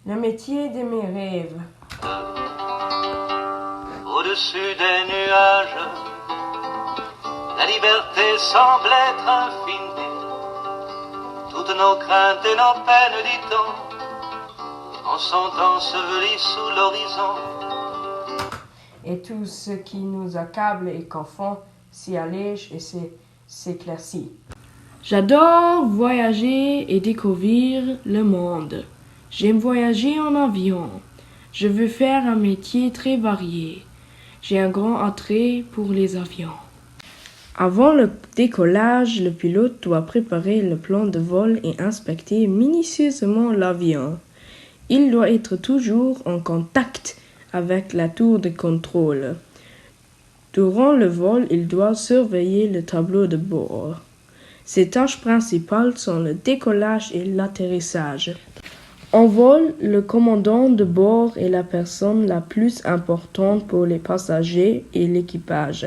Le métier de mes rêves. Au-dessus des nuages, la liberté semble être infinie. Toutes nos craintes et nos peines, dit-on, en sont ensevelies sous l'horizon. Et tout ce qui nous accable et confond s'y allège et s'éclaircit. J'adore voyager et découvrir le monde. J'aime voyager en avion. Je veux faire un métier très varié. J'ai un grand attrait pour les avions. Avant le décollage, le pilote doit préparer le plan de vol et inspecter minutieusement l'avion. Il doit être toujours en contact avec la tour de contrôle. Durant le vol, il doit surveiller le tableau de bord. Ses tâches principales sont le décollage et l'atterrissage. En vol, le commandant de bord est la personne la plus importante pour les passagers et l'équipage.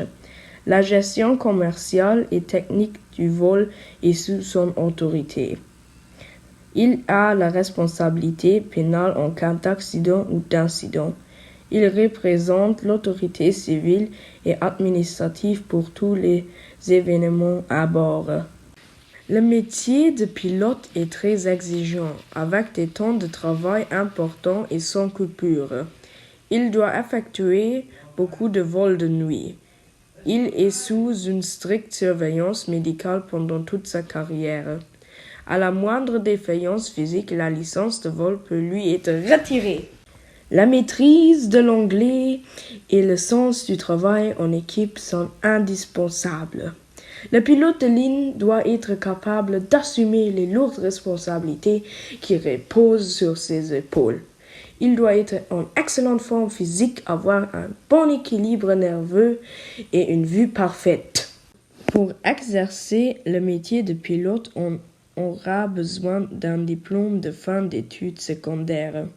La gestion commerciale et technique du vol est sous son autorité. Il a la responsabilité pénale en cas d'accident ou d'incident. Il représente l'autorité civile et administrative pour tous les événements à bord. Le métier de pilote est très exigeant, avec des temps de travail importants et sans coupure. Il doit effectuer beaucoup de vols de nuit. Il est sous une stricte surveillance médicale pendant toute sa carrière. À la moindre défaillance physique, la licence de vol peut lui être retirée. La maîtrise de l'anglais et le sens du travail en équipe sont indispensables. Le pilote de ligne doit être capable d'assumer les lourdes responsabilités qui reposent sur ses épaules. Il doit être en excellente forme physique, avoir un bon équilibre nerveux et une vue parfaite. Pour exercer le métier de pilote, on aura besoin d'un diplôme de fin d'études secondaires.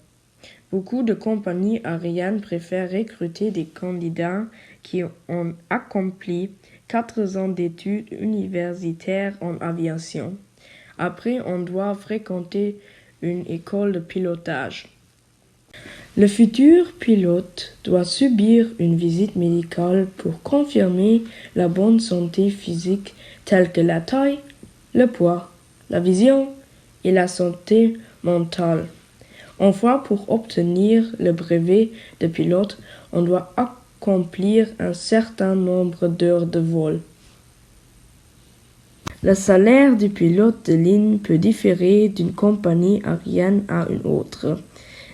Beaucoup de compagnies aériennes préfèrent recruter des candidats qui ont accompli 4 ans d'études universitaires en aviation. Après, on doit fréquenter une école de pilotage. Le futur pilote doit subir une visite médicale pour confirmer la bonne santé physique telle que la taille, le poids, la vision et la santé mentale. Enfin, pour obtenir le brevet de pilote, on doit accomplir un certain nombre d'heures de vol. Le salaire du pilote de ligne peut différer d'une compagnie aérienne à une autre.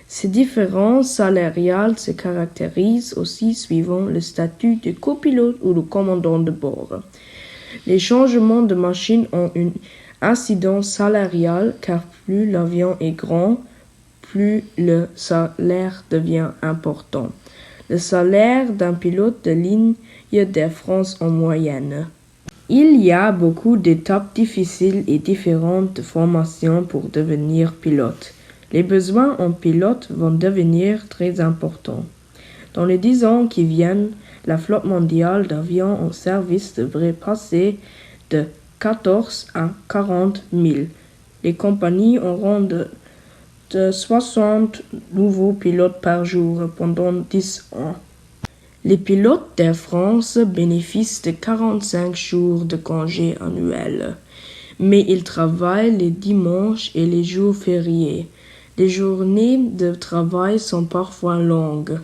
Ces différences salariales se caractérisent aussi suivant le statut de copilote ou de commandant de bord. Les changements de machine ont une incidence salariale car plus l'avion est grand, plus le salaire devient important. Le salaire d'un pilote de ligne d'Air France en moyenne. Il y a beaucoup d'étapes difficiles et différentes de formation pour devenir pilote. Les besoins en pilote vont devenir très importants. Dans les 10 ans qui viennent, la flotte mondiale d'avions en service devrait passer de 14 à 40 000. Les compagnies auront de 60 nouveaux pilotes par jour pendant 10 ans. Les pilotes d'Air France bénéficient de 45 jours de congé annuels, mais ils travaillent les dimanches et les jours fériés. Les journées de travail sont parfois longues.